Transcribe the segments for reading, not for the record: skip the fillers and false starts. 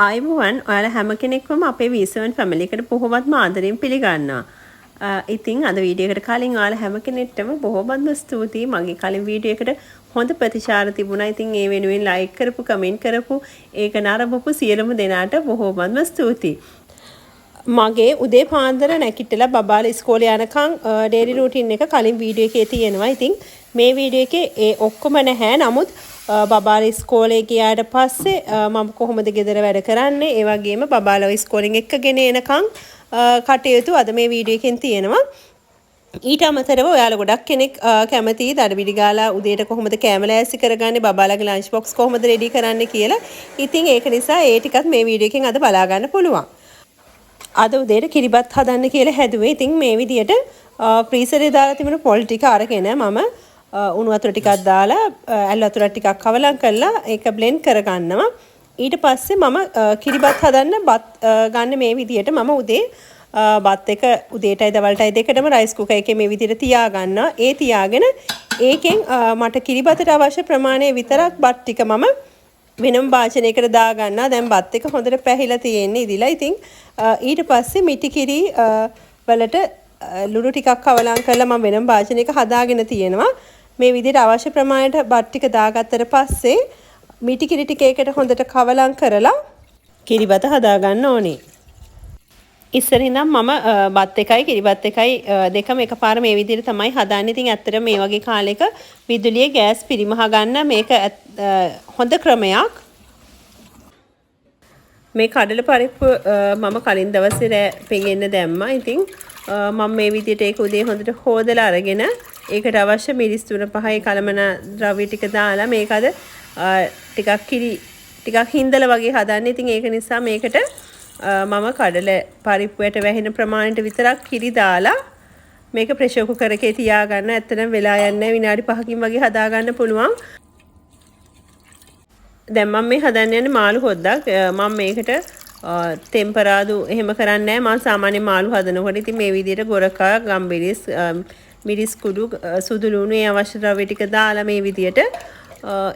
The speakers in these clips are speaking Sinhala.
ආයුබෝවන් ඔයාලා හැම කෙනෙක්වම අපේ V7 ෆැමිලි එකට බොහොමත්ම ආදරෙන් පිළිගන්නවා. ඉතින් අද වීඩියෝ එකට කලින් ඔයාලා හැම කෙනෙක්ටම බොහොමත්ම ස්තුතියි. මගේ කලින් වීඩියෝ එකට හොඳ ප්‍රතිචාර තිබුණා. ඉතින් ඒ වෙනුවෙන් ලයික් කරපු, කමෙන්ට් කරපු, ඒක නරඹපු සියලුම දෙනාට බොහොමත්ම ස්තුතියි. මගේ උදේ පාන්දර නැගිටලා බබාලා ඉස්කෝලේ යනකම් ඩේලි රූටින් එක කලින් වීඩියෝ එකේ තියෙනවා. ඉතින් මේ වීඩියෝ එකේ ඒ ඔක්කොම නැහැ. නමුත් බබාලා ඉස්කෝලේ ගියාට පස්සේ මම කොහොමද ගෙදර වැඩ කරන්නේ, ඒ වගේම බබාලා ඉස්කෝලෙන් එක්කගෙන එනකම් කටයුතු අද මේ වීඩියෝ එකෙන් තියෙනවා. ඊට අමතරව ඔයාලා ගොඩක් කෙනෙක් කැමතියි දඩබිඩි ගාලා උදේට කොහොමද කෑම ලෑස්ති කරගන්නේ, බබාලාගේ ලන්ච් බොක්ස් කොහොමද රෙඩි කරන්නේ කියලා. ඉතින් ඒක නිසා ඒ ටිකත් මේ වීඩියෝ එකෙන් අද බලා ගන්න පුළුවන්. අද උදේට කිරිබත් හදන්න කියලා හැදුවේ. ඉතින් මේ විදියට ෆ්‍රීසරේ දාලා තිබුණ පොල් ටික අරගෙන මම උණු වතුර ටිකක් දාලා ඇල් වතුර ටිකක් කවලම් කරලා ඒක බ්ලෙන්ඩ් කරගන්නවා. ඊට පස්සේ මම කිරිබත් හදන්න බත් ගන්න මේ විදියට මම උදේ බත් එක උදේටයි දවල්ටයි දෙකටම රයිස් කුකර් එකේ මේ විදියට තියා ගන්නවා. ඒ තියාගෙන ඒකෙන් මට කිරිබතට අවශ්‍ය ප්‍රමාණය විතරක් බත් ටික මම වෙනම වාචනයකට දා ගන්නවා. දැන් බත් එක හොඳට පැහිලා තියෙන්නේ ඉදිලා. ඉතින් ඊට පස්සේ මිටි කිරි වලට ලුණු ටිකක් කවලම් කරලා මම වෙනම වාචනයක හදාගෙන තියෙනවා. මේ විදිහට අවශ්‍ය ප්‍රමාණයට බත් ටික දාගත්තට පස්සේ මිටි කිරි ටික ඒකට හොඳට කවලම් කරලා කිරිබත හදා ගන්න ඕනේ. ඉස්සරින් නම් මම බත් එකයි කිරිබත් එකයි දෙකම එකපාර මේ විදිහට තමයි හදාන්නේ. ඉතින් ඇත්තට මේ වගේ කාලෙක විදුලියේ ගෑස් පිරිමහ ගන්න මේක හොඳ ක්‍රමයක්. මේ කඩල පරිප්පු මම කලින් දවසේ රෑ පෙගෙන්න දැම්මා. ඉතින් මම මේ විදිහට ඒක උදේ හොඳට හොදලා අරගෙන ඒකට අවශ්‍ය මිරිස් 3-5 කලමන ද්‍රව්‍ය ටික දාලා මේක අද ටිකක් හින්දලා වගේ හදන්නේ. ඉතින් ඒක නිසා මේකට මම කඩල පරිප්පුවට වැහෙන ප්‍රමාණයට විතරක් කිරි දාලා මේක ප්‍රෙෂර් කුකර් එකේ තියා ගන්න. ඇත්තටම වෙලා යන්නේ විනාඩි 5කින් වගේ හදා ගන්න පුළුවන්. දැන් මම මේ හදන්න යන්නේ මාළු හොද්දක්. මම මේකට ටෙම්පරාදු එහෙම කරන්නේ නැහැ. මම සාමාන්‍ය මාළු හදනකොට ඉතින් මේ විදිහට ගොරකා, ගම්බිරිස්, මිරිස් කුඩු, සුදු ලුණු ඒ අවශ්‍ය ද්‍රව්‍ය ටික දාලා මේ විදිහට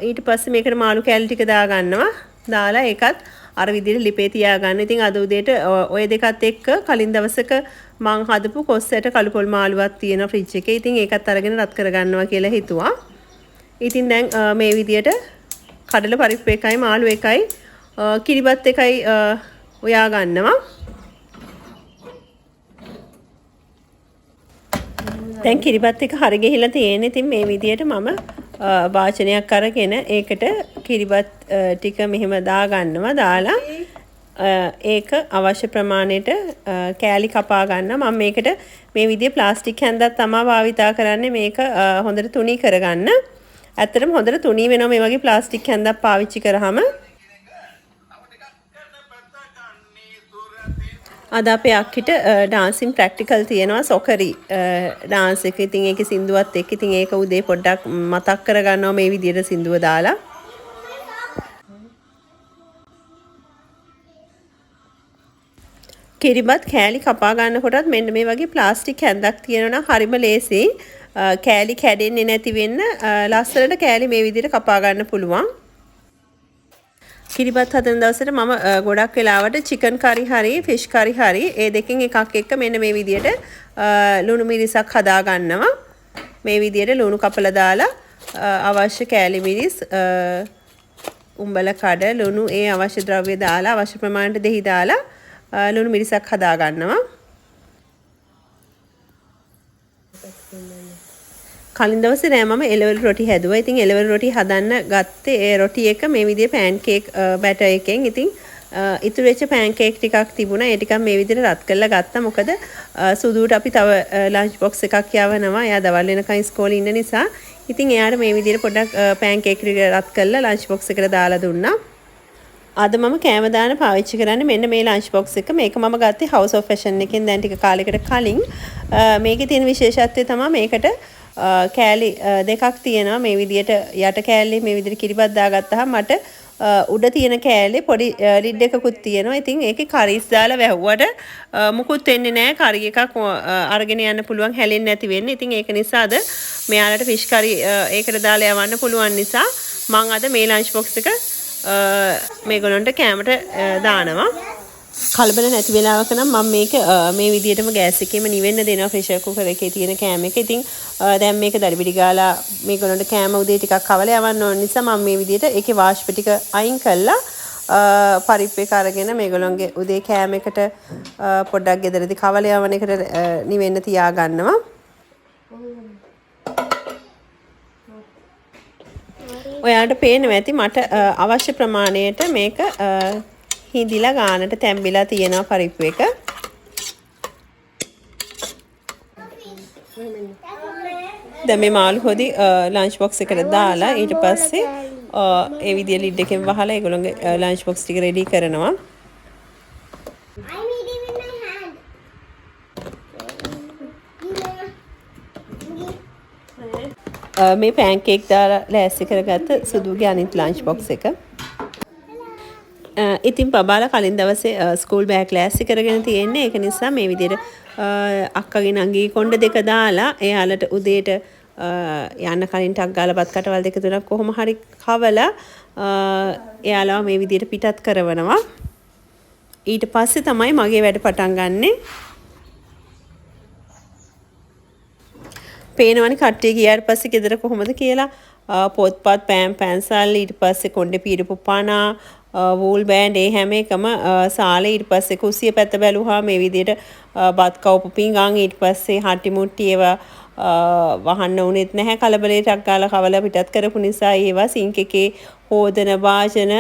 ඊට පස්සේ මේකට මාළු කෑලි ටික දා ගන්නවා. දාලා ඒකත් අර විදිහට ලිපේ තියා ගන්න. ඉතින් අද උදේට ඔය දෙකත් එක්ක කලින් දවසක මං හදපු කොස්සට කළු පොල් මාළුවක් තියෙන ෆ්‍රිජ් එකේ. ඉතින් ඒකත් අරගෙන රත් කර ගන්නවා කියලා හිතුවා. ඉතින් දැන් මේ විදිහට කඩල පරිප්පු එකයි මාළු එකයි කිරිබත් එකයි උයා ගන්නවා. දැන් කිරිබත් එක හරි ගිහිලා තියෙන්නේ. ඉතින් මේ විදිහට මම වාචනයක් අරගෙන ඒකට කිරිබත් ටික මෙහෙම දා ගන්නවා. දාලා ඒක අවශ්‍ය ප්‍රමාණයට කෑලි කපා ගන්නවා. මම මේකට මේ විදිහේ ප්ලාස්ටික් හැන්දක් තමයි භාවිතා කරන්නේ. මේක හොඳට තුනී කරගන්න. ඇත්තටම හොඳට තුනී වෙනවා මේ වගේ ප්ලාස්ටික් හැන්දක් පාවිච්චි කරාම. අද අපේ අක්කිට ඩාන්සින් ප්‍රැක්ටිකල් තියෙනවා, සොකරි ඩාන්ස් එක. ඉතින් ඒකේ සින්දුවත් එක්ක ඉතින් ඒක උදේ පොඩ්ඩක් මතක් කරගන්නවා මේ විදිහට සින්දුව දාලා. කිරිබත් කෑලි කපා ගන්නකොටත් මෙන්න මේ වගේ ප්ලාස්ටික් හැන්දක් තියෙනවා නම් හරිම ලේසි. කෑලි කැඩෙන්නේ නැති වෙන්න ලස්සනට කෑලි මේ විදිහට කපා ගන්න පුළුවන්. කිරිබත් හදන දවසට මම ගොඩක් වෙලාවට චිකන් කරි හරි ෆිෂ් කරි හරි ඒ දෙකෙන් එකක් එක්ක මෙන්න මේ විදිහට ලුණු මිරිසක් හදා ගන්නවා. මේ විදිහට ලුණු කපලා දාලා අවශ්‍ය කෑලි මිරිස්, උඹල කඩ, ලුණු ඒ අවශ්‍ය ද්‍රව්‍ය දාලා අවශ්‍ය ප්‍රමාණයට දෙහි දාලා ලුණු මිරිසක් හදා ගන්නවා. කලින් දවසේ නෑ මම එළවලු රොටි හැදුවා. ඉතින් එළවලු රොටි හදන්න ගත්තේ ඒ රොටි එක මේ විදිහේ පෑන් කේක් බැටර් එකෙන්. ඉතින් ඉතුරු වෙච්ච පෑන් කේක් ටිකක් තිබුණා. ඒ ටිකක් මේ විදිහට රත් කරලා ගත්තා. මොකද සුදුට අපි තව ලන්ච් බොක්ස් එකක් යවනවා. එයා දවල් වෙනකන් ඉස්කෝලේ ඉන්න නිසා. ඉතින් එයාට මේ විදිහට පොඩ්ඩක් පෑන් කේක් ටික රත් කරලා ලන්ච් බොක්ස් එකට දාලා දුන්නා. අද මම කෑම දාන පාවිච්චි කරන්නේ මෙන්න මේ ලන්ච් බොක්ස් එක. මේක මම ගත්තේ House of Fashion එකෙන් දැන් ටික කාලයකට කලින්. මේකේ තියෙන විශේෂත්වය තමයි මේකට කෑලි දෙකක් තියෙනවා. මේ විදිහට යට කෑල්ලේ මේ විදිහට කිරිබත් දාගත්තාම මට උඩ තියෙන කෑල්ලේ පොඩි ලිඩ් එකකුත් තියෙනවා. ඉතින් ඒකේ කරිස් දාලා වැහුවට මුකුත් වෙන්නේ නැහැ. කරි එකක් අරගෙන යන්න පුළුවන්, හැලෙන්නේ නැති වෙන්නේ. ඉතින් ඒක නිසාද මෙයාලට ෆිෂ් කරි ඒකට දාලා යවන්න පුළුවන් නිසා මම අද මේ ලන්ච් බොක්ස් එක මේගොල්ලන්ට කැමරට දානවා. කලබල නැති වෙලාවක නම් මම මේක මේ විදිහටම ගෑස් එකේම නිවෙන්න දෙනවා ප්‍රෙෂර් කුකර් එකේ තියෙන කෑම එක. ඉතින් දැන් මේක දඩබිඩි ගාලා මේගොල්ලන්ට කෑම උදේ ටිකක් කවලා යවන්න ඕන නිසා මම මේ විදිහට ඒකේ වාෂ්ප ටික අයින් කළා. පරිප් එක අරගෙන මේගොල්ලන්ගේ උදේ කෑම එකට පොඩ්ඩක් ගෙදරදී කවලා යවන එකට නිවෙන්න තියා ගන්නවා. ඔයාලට පේනවා ඇති මට අවශ්‍ය ප්‍රමාණයට මේක හිඳිලා ගානට තැම්බිලා තියෙනවා පරිප්පු එක. දැන් මේ මාළු හොදි ලන්ච් බොක්ස් එකට දාලා ඊට පස්සේ ඒ විදිය ලිඩ් එකෙන් වහලා ඒගොල්ලෝගේ ලන්ච් බොක්ස් ටික රෙඩි කරනවා. මේ පැන්කේක් දාලා ලෑස්ති කරගත්ත සුදුගේ අනිත් ලන්ච් බොක්ස් එක. ඉතින් බබාලා කලින් දවසේ ස්කූල් බෑග් ලෑස්ති කරගෙන තියෙන්නේ. ඒක නිසා මේ විදිහට අක්කගේ නංගී කොණ්ඩ දෙක දාලා එයාලට උදේට යන්න කලින් ටක් ගාලා බත් කටවල් දෙක තුනක් කොහොම හරි කවලා එයාලව මේ විදිහට පිටත් කරවනවා. ඊට පස්සේ තමයි මගේ වැඩ පටන් ගන්නෙ. පේනවනේ කට්ටිය ගියාට පස්සේ ගෙදර කොහොමද කියලා පොත්පත් පෑන් පැන්සල් ඊට පස්සේ කොණ්ඩේ පීරපු පනා වූල් බෑන්ඩ් ඒ හැම එකම සාලේ ඊට පස්සේ කුස්සිය පැත්ත බැලුවා මේ විදිහට බත් කවපු පිඟාන් ඊට පස්සේ හටි මුට්ටි ඒවා වහන්න උනේත් නැහැ කලබලයටක් ගාලා කවලා පිටත් කරපු නිසා ඒවා සිංක් එකේ හොදන වාජන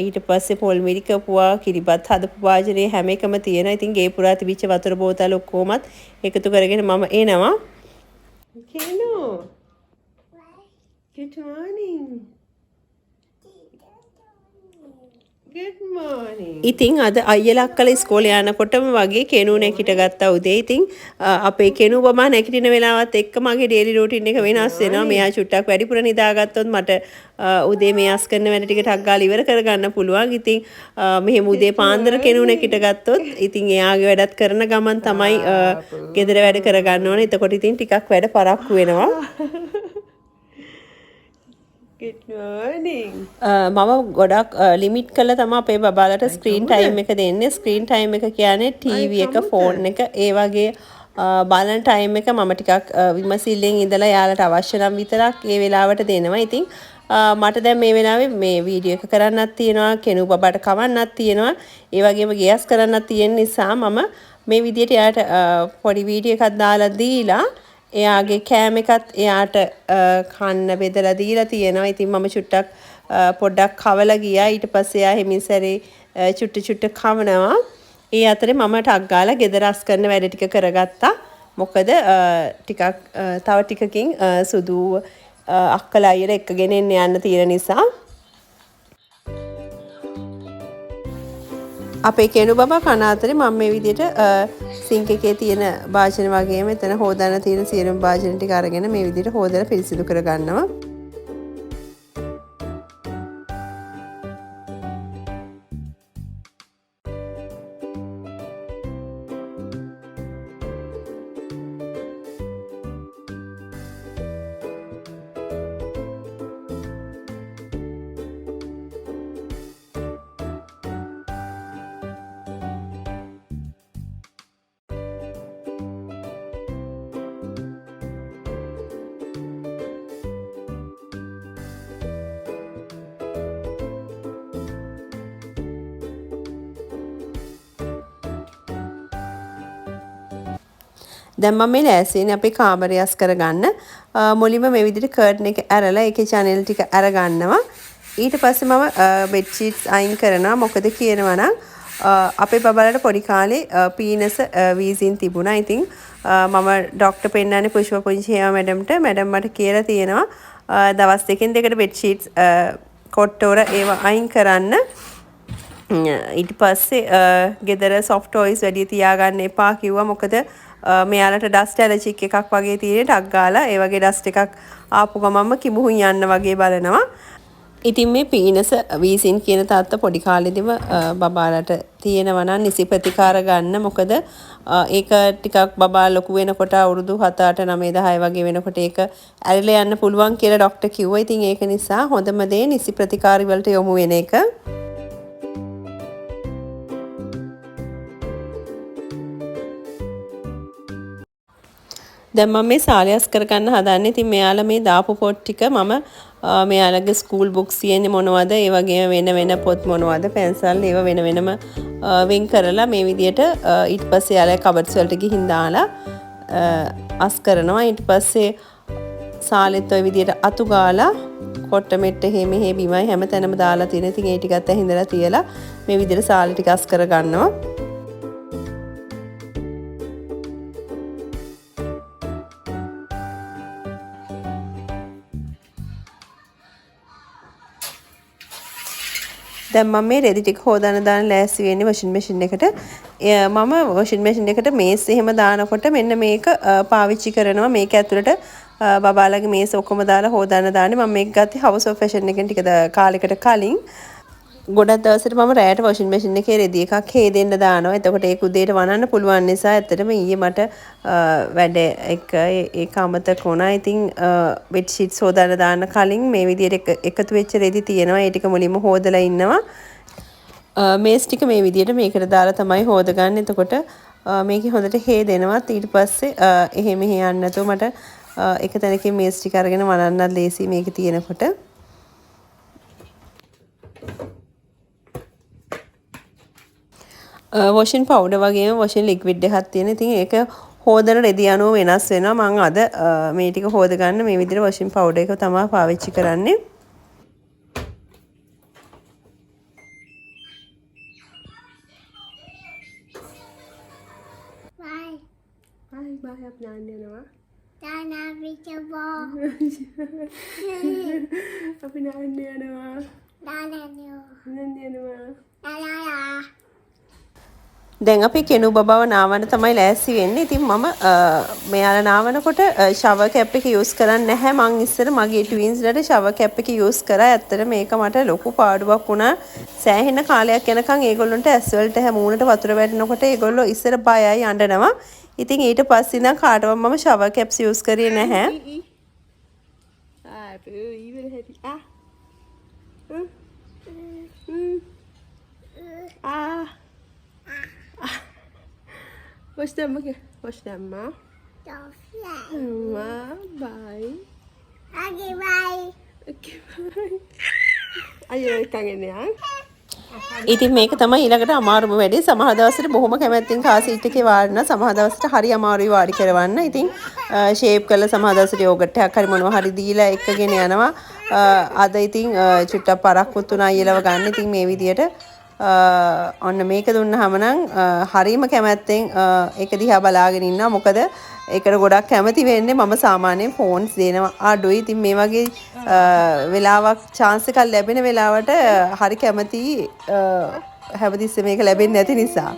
ඊට පස්සේ පොල් මිරි කපුවා කිරිබත් හදපු වාජනේ හැම එකම තියෙනවා. ඉතින් ගේ පුරා තිබිච්ච වතුර බෝතල් ඔක්කොමත් එකතු කරගෙන මම එනවා. Keno. Good morning. Good morning. ඉතින් අද අයියලා අක්කලා ඉස්කෝලේ යනකොටම වගේ කෙනු නැගිට ගත්තා උදේ. ඉතින් අපේ කෙනු බබා නැගිටින වෙලාවත් එක්ක මගේ ඩේලි රූටින් එක වෙනස් වෙනවා. මෙයා චුට්ටක් වැඩිපුර නිදාගත්තොත් මට උදේ මේ අස් කරන වැඩ ටික ටක් ගාලා ඉවර කරගන්න පුළුවන්. ඉතින් මෙහෙම උදේ පාන්දර කෙනු නැගිට ගත්තොත් ඉතින් එයාගේ වැඩත් කරන ගමන් තමයි ගෙදර වැඩ කරගන්න ඕනේ. එතකොට ඉතින් ටිකක් වැඩ පරක්කු වෙනවා. Good morning. මම ගොඩක් ලිමිට් කරලා තමයි අපේ බබාලට ස්ක්‍රීන් ටයිම් එක දෙන්නේ. ස්ක්‍රීන් ටයිම් එක කියන්නේ ටීවී එක, ෆෝන් එක, ඒ වගේ බලන ටයිම් එක මම ටිකක් විමසිල්ලෙන් ඉඳලා යාලට අවශ්‍ය නම් විතරක් ඒ වෙලාවට දෙනවා. ඉතින් මට දැන් මේ වෙලාවේ මේ වීඩියෝ එක කරන්නත් තියෙනවා, කෙනු බබාට කවන්නත් තියෙනවා, ඒ වගේම ගෑස් කරන්නත් තියෙන නිසා මම මේ විදියට යාට පොඩි වීඩියෝ එකක් දාලා දීලා එයාගේ කෑම එකත් එයාට කන්න බෙදලා දීලා තියෙනවා. ඉතින් මම චුට්ටක් පොඩ්ඩක් කවලා ගියා. ඊට පස්සේ එයා හිමින් සැරේ චුට්ට කවනවා. ඒ අතරේ මම ටක් ගාලා ගෙදර අස් කරන වැඩ ටික කරගත්තා. මොකද ටිකක් තව ටිකකින් සුදු අක්කලා අයියලා එක්කගෙන යන්න තියෙන නිසා. අපේ කෙනු බබා කන අතරේ මම මේ විදිහට සිංක් එකේ තියෙන භාජන වගේම එතන හොදන්න තියෙන සියලුම භාජන ටික අරගෙන මේ විදිහට හොදලා පිරිසිදු කරගන්නවා. දැන් මම මේ ලෑස්තිනේ අපේ කාමරය අස් කරගන්න. මුලින්ම මේ විදිහට කර්ටන් එක ඇරලා ඒකේ channel ටික අරගන්නවා. ඊට පස්සේ මම බෙඩ් ෂීට්ස් අයින් කරනවා. මොකද කියනවා නම් අපේ බබාලට පොඩි කාලේ පීනස වීසින් තිබුණා. ඉතින් මම ડોක්ටර් පෙන්නන්නේ පුෂ්ප පුංචි හේම මැඩම්ට. මැඩම් මට කියලා තියෙනවා දවස් දෙකෙන් දෙකට බෙඩ් ෂීට්ස් කොට්ටෝර ඒවා අයින් කරන්න. ඊට පස්සේ ගෙදර soft toys වැඩි තියාගන්න එපා කිව්වා. මොකද මෙයාලට ඩස්ට් ඇලර්ජික් එකක් වගේ තියෙන ටක් ගාලා ඒ වගේ ඩස්ට් එකක් ආපු ගමන්ම කිඹුහුන් යන්න වගේ බලනවා. ඉතින් මේ පීනස වීසින් කියන තාත්ත පොඩි කාලෙදිම බබාලට තියෙනවා නම් නිසි ප්‍රතිකාර ගන්න. මොකද ඒක ටිකක් බබා ලොකු වෙනකොට අවුරුදු 7 8 9 10 වගේ වෙනකොට ඒක ඇරිලා යන්න පුළුවන් කියලා ડોක්ටර් කිව්වා. ඉතින් ඒක නිසා හොඳම දේ නිසි ප්‍රතිකාර වලට යොමු වෙන එක. දැන් මම මේ සාලයස් කරගන්න හදන්නේ. ඉතින් මෙයාලා මේ දාපු පොත් ටික මම මෙයාලගේ ස්කූල් බුක්ස් තියෙන්නේ මොනවද, ඒ වගේම වෙන වෙන පොත් මොනවද, පෙන්සල් ඒව වෙන වෙනම වෙන් කරලා මේ විදියට ඊට පස්සේ යාළුවා කබඩ්ස් වලට ගිහින් දාලා අස් කරනවා. ඊට පස්සේ සාලෙත් ඔය විදියට අතු ගාලා කොට්ට මෙට්ට මෙහෙ බිමයි හැම තැනම දාලා තියෙන. ඉතින් ඒ ටිකත් ඇහිඳලා තියලා මේ විදියට සාලෙ ටික අස් කර ගන්නවා. දැන් මම මේ රෙදි ටික හොදන්න දාන ලෑස්ති වෙන්නේ වොෂින් මැෂින් එකට. මම වොෂින් මැෂින් එකට මේස් එහෙම දානකොට මෙන්න මේක පාවිච්චි කරනවා. මේක ඇතුළට බබාලගේ මේස් ඔක්කොම දාලා හොදන්න දාන්නේ. මම මේක ගත්තේ හවුස් ඔෆ් ෆැෂන් එකෙන් ටික කාලෙකට කලින්. ගොඩක් දවසට මම රෑට වොෂින් මැෂින් එකේ රෙදි එකක් හේදෙන්න දානවා. එතකොට ඒක උදේට වනන්න පුළුවන් නිසා ඇත්තටම ඊයේ මට වැඩ එක ඒක අමතක වුණා. ඉතින් බෙඩ් ෂීට්ස් හොදන්න දාන්න කලින් මේ විදියට එකතු වෙච්ච රෙදි තියෙනවා. ඒ ටික මුලින්ම හොදලා ඉන්නවා. මේස් ටික මේ විදියට මේකට දාලා තමයි හොදගන්නේ. එතකොට මේකේ හොඳට හේදෙනවා. ඊට පස්සේ එහෙ මෙහෙ යන්න නැතුව මට එක තැනකින් මේස් ටික අරගෙන වනන්නත් ලේසි මේකේ තියෙනකොට. වොෂින් පවුඩර් වගේම වොෂින් ලික්විඩ් එකක් තියෙන. ඉතින් ඒක හොදන රෙදි අනුව වෙනස් වෙනවා. මම අද මේ ටික හොද ගන්න මේ විදිහට වොෂින් පවුඩර් එක තමයි පාවිච්චි කරන්නේ. බයි අප නාන්න යනවා. නානා විචබෝ. අපි නාන්න යනවා. නාන්න යනවා. දැන් අපි කෙනු බබව නාවන්න තමයි ලෑස්ති වෙන්නේ. ඉතින් මම මෙයාලා නාවනකොට ෂවර් කැප් එක යූස් කරන්නේ නැහැ. මං ඉස්සර මගේ ට්වින්ස්ලට ෂවර් කැප් එක යූස් කරා. ඇත්තට මේක මට ලොකු පාඩුවක් වුණා. සෑහෙන කාලයක් යනකම් ඒගොල්ලන්ට ඇස් වලට මූණට වතුර වැටෙනකොට ඒගොල්ලෝ ඉස්සර බයයි අඬනවා. ඉතින් ඊට පස්සේ ඉඳන් කාටවත් මම ෂවර් කැප්ස් යූස් කරේ නැහැ. What's that? What's that, Ma? Ma, bye. Okay, bye. Okay, bye. Ayo, kangen ya. ඉතින් මේක තමයි ඊළඟට අමාරුම වැඩේ. සමහර දවස්වල බොහොම කැමැත්තෙන් කාර් සීට් එකේ වාඩින, සමහර දවස්වල හරි අමාරුයි වාඩි කරවන්න. ඉතින් ෂේප් කරලා සමහර දවස්වල යෝගට් එකක් හරි මොනවා හරි දීලා එක්කගෙන යනවා. අද ඉතින් චුට්ටක් පරක්කුත් උනා ඊළව ගන්න. ඉතින් මේ විදියට ඔන්න මේක දුන්නාම නම් හරීම කැමැත්තෙන් ඒක දිහා බලාගෙන ඉන්නවා. මොකද ඒකට ගොඩක් කැමති වෙන්නේ මම සාමාන්‍යයෙන් ෆෝන්ස් දෙනවා අඩුයි. ඉතින් මේ වගේ වෙලාවක් chance එකක් ලැබෙන වෙලාවට හරි කැමති හැමතිස්සෙම මේක ලැබෙන්නේ නැති නිසා.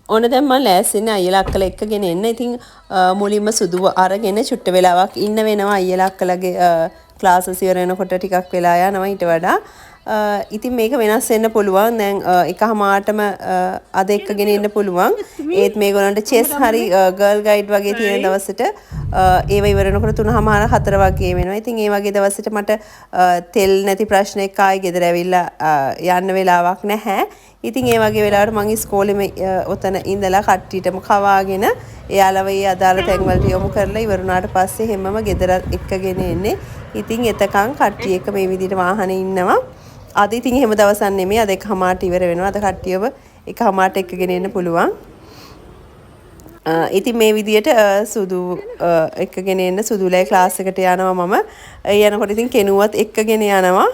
ඕන දැන් මම ලෑස්තිනේ අයියලා අක්කලා එක්කගෙන එන්න. ඉතින් මුලින්ම සුදුව අරගෙන චුට්ට වෙලාවක් ඉන්න වෙනවා. අයියලා අක්කලාගේ ක්ලාසස් ඉවර වෙනකොට ටිකක් වෙලා යනවා ඊට වඩා. ඉතින් මේක වෙනස් වෙන්න පුළුවන්. දැන් එකමාරටම අද එක්කගෙන ඉන්න පුළුවන්. ඒත් මේගොල්ලන්ට චෙස් හරි ගර්ල් ගයිඩ් වගේ තියෙන දවසට ඒව ඉවර වෙනකොට 3:00 4 වගේ වෙනවා. ඉතින් ඒ වගේ දවසට මට තෙල් නැති ප්‍රශ්නයක් ආයි ගෙදර ඇවිල්ලා යන්න වෙලාවක් නැහැ. ඉතින් ඒ වගේ වෙලාවට මම ඉස්කෝලේම ඔතන ඉඳලා කට්ටියටම කවාගෙන එයාලව ඒ අදාළ තැන්වලට යොමු කරලා ඉවර වුණාට පස්සේ හැමම ගෙදර එක්කගෙන එන්නේ. ඉතින් එතකන් කට්ටිය එක මේ විදිහට වාහනේ ඉන්නවා. අද ඉතින් එහෙම දවසක් නෙමෙයි. අද එකමාරට ඉවර වෙනවා. අද කට්ටියව එකමාරට එක්කගෙන එන්න පුළුවන්. ඉතින් මේ විදිහට සුදු එක්කගෙන එන්න සුදුලේ ක්ලාස් එකට යනවා මම. යනකොට ඉතින් කෙනුවත් එක්කගෙන යනවා.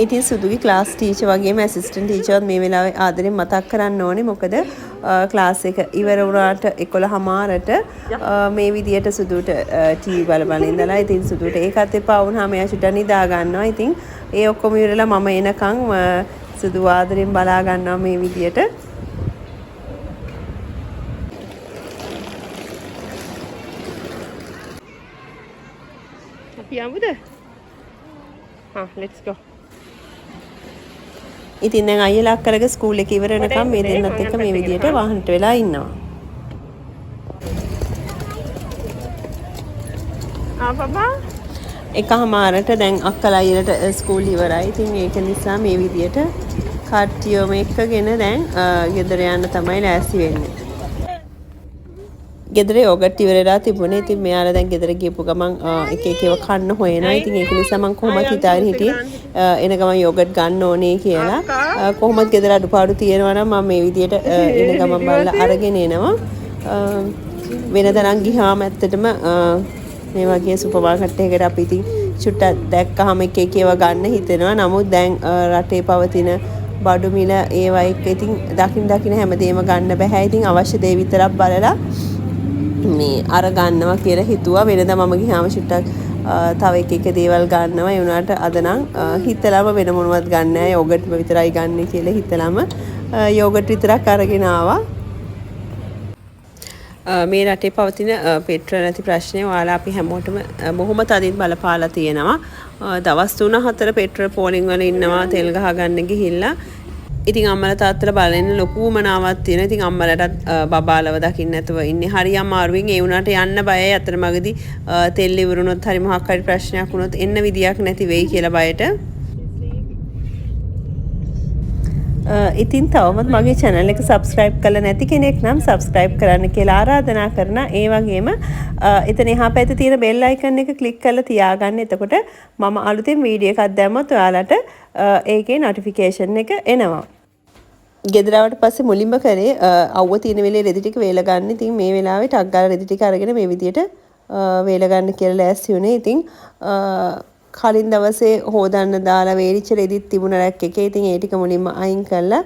ඉතින් සුදුගේ ක්ලාස් ටීචර් වගේම ඇසිස්ටන්ට් ටීචර්ත් මේ වෙලාවේ ආදරෙන් මතක් කරන්න ඕනේ. මොකද ක්ලාස් එක ඉවර වුණාට 11:00ට මේ විදියට සුදුට ටීවී බල බල ඉඳලා ඉතින් සුදුට ඒකත් එපා වුණාම එයා චුට්ටක් නිදා ගන්නවා. ඉතින් ඒ ඔක්කොම ඉවරලා මම එනකන් සුදු ආදරෙන් බලා ගන්නවා මේ විදියට. යමුද? let's go. ඉතින් දැන් අයියලා අක්කලගේ ස්කූල් එක ඉවර වෙනකම් මේ දෙන්නත් එක්ක මේ විදියට වාහනට වෙලා ඉන්නවා. බබා එකමාරට දැන් අක්කලා අයියලට ස්කූල් ඉවරයි. ඉතින් ඒක නිසා මේ විදියට කට්ටියම එක්කගෙන දැන් ගෙදර යන්න තමයි ලෑස්ති වෙන්නේ. ගෙදර යෝගට් ඉවරලා තිබුණේ. ඉතින් මෙයාලා දැන් ගෙදර ගියපු ගමන් එක එක ඒවා කන්න හොයනවා. ඉතින් ඒක නිසා මම කොහොමද හිතාගෙන හිටියේ එන ගමන් යෝගට් ගන්න ඕනේ කියලා. කොහොමද ගෙදර අඩුපාඩු තියෙනවා නම් මම මේ විදියට එන ගමන් බලලා අරගෙන එනවා. වෙනදා නම් ගියාම ඇත්තටම මේ වගේ සුපර් මාකට් එකකට අපි ඉතින් චුට්ටක් දැක්කහම එක එක ඒවා ගන්න හිතෙනවා. නමුත් දැන් රටේ පවතින බඩු මිල ඒවා එක්ක ඉතින් දකින් හැමදේම ගන්න බෑ. ඉතින් අවශ්‍ය දේ විතරක් බලලා මේ අර ගන්නවා කියලා හිතුවා. වෙනදා මම ගියාම චුට්ටක් තව එක දේවල් ගන්නවා. ඒ වුණාට අද නම් හිතලාම වෙන මොනවත් ගන්න නැහැ. යෝගට් විතරයි ගන්න කියලා හිතලාම යෝගට් විතරක් අරගෙන ආවා. මේ රටේ පවතින පෙට්‍රල් නැති ප්‍රශ්නය ඔයාලා අපි හැමෝටම බොහොම තදින් බලපාලා තියෙනවා. දවස් 3-4 පෙට්‍රල් පෝලිං වල ඉන්නවා තෙල් ගහ ගන්න ගිහිල්ලා. ඉතින් අම්මලා තාත්තලා බලන්න ලොකු මනාවක් තියෙනවා. ඉතින් අම්මලටත් බබාලව දකින්න නැතුව ඉන්නේ. හරි අමාරුවෙන් ඒ වුණාට යන්න බයයි. අතරමඟදී තෙල් ඉවරුනොත් හරි මොකක් හරි ප්‍රශ්නයක් වුණොත් එන්න විදියක් නැති වෙයි කියලා බයට. ඉතින් තවමත් මගේ channel එක subscribe කරලා නැති කෙනෙක් නම් subscribe කරන්න කියලා ආරාධනා කරනවා. ඒ වගේම එතන එහා පැත්තේ තියෙන bell icon එක click කරලා තියාගන්න. එතකොට මම අලුතෙන් වීඩියෝ එකක් දැම්මොත් ඔයාලට ඒකේ notification එක එනවා. ගෙදර ආවට පස්සේ මුලින්ම කරේ අවුව තියෙන වෙලේ රෙදි ටික වේල ගන්න. ඉතින් මේ වෙලාවේ ටක් ගාලා රෙදි ටික අරගෙන මේ විදියට වේල ගන්න කියලා ලෑස්ති වුණේ. ඉතින් කලින් දවසේ හොදන්න දාලා වේලිච්ච රෙදිත් තිබුණ රැක් එකේ. ඉතින් ඒ ටික මුලින්ම අයින් කරලා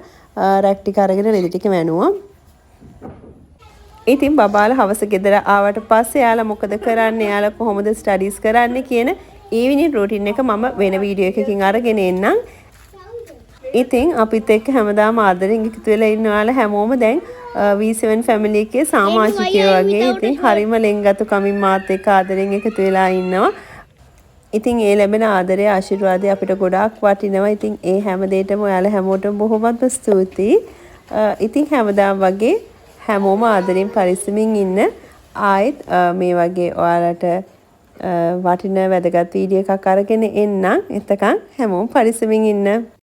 රැක් ටික අරගෙන රෙදි ටික මැනුවා. ඉතින් බබාලා හවස ගෙදර ආවට පස්සේ යාලා මොකද කරන්නේ? යාලා කොහොමද ස්ටඩීස් කරන්නේ කියන ඊවිනිං රූටින් එක මම වෙන වීඩියෝ එකකින් අරගෙන එන්නම්. ඉතින් අපිත් එක්ක හැමදාම ආදරෙන් එකතු වෙලා ඉන්න ඔයාලා හැමෝම දැන් V7 ෆැමිලි එකේ සමාජිකයෝ වගේ. ඉතින් හරිම ලෙන්ගතුකමින් මාත් එක්ක ආදරෙන් එකතු වෙලා ඉන්නවා. ඉතින් ඒ ලැබෙන ආදරය ආශිර්වාදය අපිට ගොඩාක් වටිනවා. ඉතින් ඒ හැම දෙයකටම ඔයාලා හැමෝටම බොහොමත්ම ස්තුතියි. ඉතින් හැමදාම වගේ හැමෝම ආදරෙන් පරිස්සමින් ඉන්න. ආයෙත් මේ වගේ ඔයාලට වටින වැදගත් වීඩියෝ එකක් අරගෙන එන්නම්. එතකන් හැමෝම පරිස්සමින් ඉන්න.